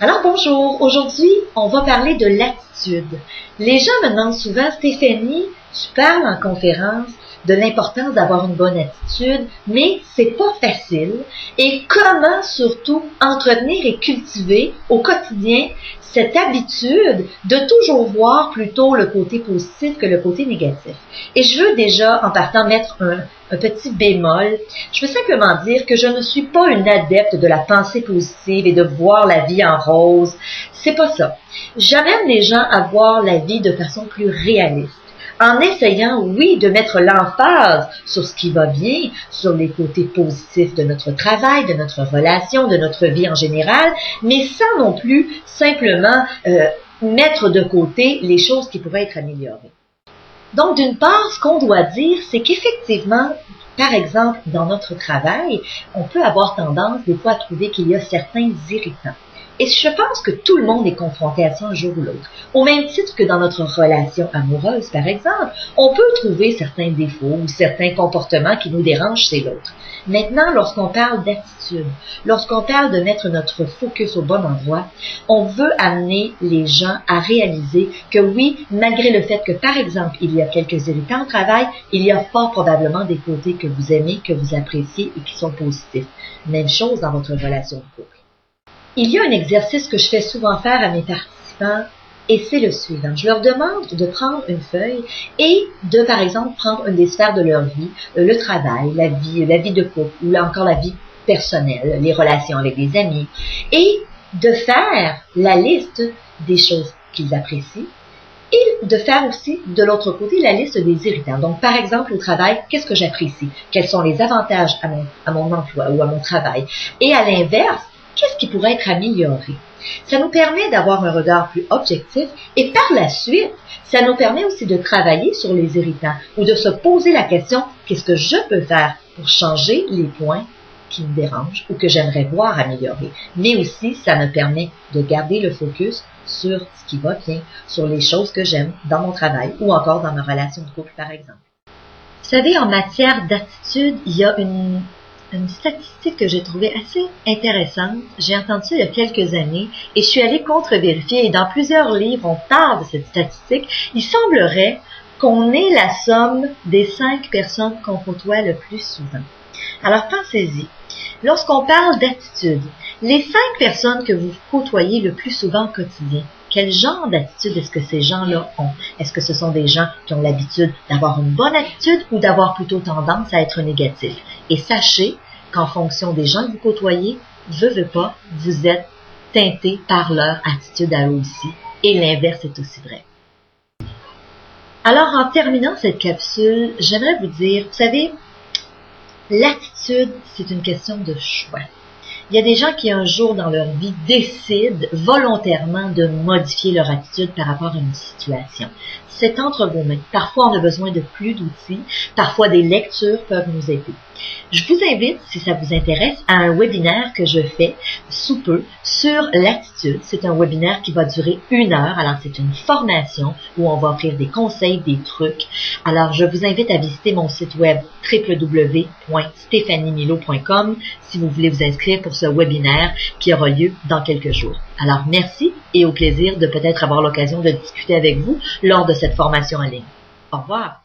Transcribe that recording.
Alors bonjour, aujourd'hui on va parler de l'attitude. Les gens me demandent souvent, Stéphanie, tu parles en conférence de l'importance d'avoir une bonne attitude, mais c'est pas facile. Et comment surtout entretenir et cultiver au quotidien cette habitude de toujours voir plutôt le côté positif que le côté négatif. Et je veux déjà, en partant, mettre un petit bémol. Je veux simplement dire que je ne suis pas une adepte de la pensée positive et de voir la vie en rose. C'est pas ça. J'amène les gens à voir la vie de façon plus réaliste. En essayant, oui, de mettre l'emphase sur ce qui va bien, sur les côtés positifs de notre travail, de notre relation, de notre vie en général, mais sans non plus simplement mettre de côté les choses qui pourraient être améliorées. Donc, d'une part, ce qu'on doit dire, c'est qu'effectivement, par exemple, dans notre travail, on peut avoir tendance des fois à trouver qu'il y a certains irritants. Et je pense que tout le monde est confronté à ça un jour ou l'autre. Au même titre que dans notre relation amoureuse, par exemple, on peut trouver certains défauts ou certains comportements qui nous dérangent chez l'autre. Maintenant, lorsqu'on parle d'attitude, lorsqu'on parle de mettre notre focus au bon endroit, on veut amener les gens à réaliser que oui, malgré le fait que, par exemple, il y a quelques irritants au travail, il y a fort probablement des côtés que vous aimez, que vous appréciez et qui sont positifs. Même chose dans votre relation de couple. Il y a un exercice que je fais souvent faire à mes participants et c'est le suivant. Je leur demande de prendre une feuille et de, par exemple, prendre une des sphères de leur vie, le travail, la vie de couple ou là encore la vie personnelle, les relations avec des amis et de faire la liste des choses qu'ils apprécient et de faire aussi, de l'autre côté, la liste des irritants. Donc, par exemple, au travail, qu'est-ce que j'apprécie? Quels sont les avantages à mon emploi ou à mon travail? Et à l'inverse, qu'est-ce qui pourrait être amélioré? Ça nous permet d'avoir un regard plus objectif et par la suite, ça nous permet aussi de travailler sur les irritants ou de se poser la question, qu'est-ce que je peux faire pour changer les points qui me dérangent ou que j'aimerais voir améliorer? Mais aussi, ça me permet de garder le focus sur ce qui va bien, sur les choses que j'aime dans mon travail ou encore dans ma relation de couple, par exemple. Vous savez, en matière d'attitude, il y a une statistique que j'ai trouvée assez intéressante. J'ai entendu ça il y a quelques années et je suis allée contre-vérifier et dans plusieurs livres, on parle de cette statistique. Il semblerait qu'on est la somme des 5 personnes qu'on côtoie le plus souvent. Alors pensez-y. Lorsqu'on parle d'attitude, les 5 personnes que vous côtoyez le plus souvent au quotidien, quel genre d'attitude est-ce que ces gens-là ont? Est-ce que ce sont des gens qui ont l'habitude d'avoir une bonne attitude ou d'avoir plutôt tendance à être négatifs? Et sachez qu'en fonction des gens que vous côtoyez, veux pas, vous êtes teinté par leur attitude à eux aussi. Et l'inverse est aussi vrai. Alors, en terminant cette capsule, j'aimerais vous dire, vous savez, l'attitude, c'est une question de choix. Il y a des gens qui, un jour dans leur vie, décident volontairement de modifier leur attitude par rapport à une situation. C'est entre vos mains. Parfois, on a besoin de plus d'outils. Parfois, des lectures peuvent nous aider. Je vous invite, si ça vous intéresse, à un webinaire que je fais sous peu sur l'attitude. C'est un webinaire qui va durer 1 heure. Alors, c'est une formation où on va offrir des conseils, des trucs. Alors, je vous invite à visiter mon site web www.stephaniemilo.com si vous voulez vous inscrire pour ce webinaire qui aura lieu dans quelques jours. Alors, merci et au plaisir de peut-être avoir l'occasion de discuter avec vous lors de cette formation en ligne. Au revoir!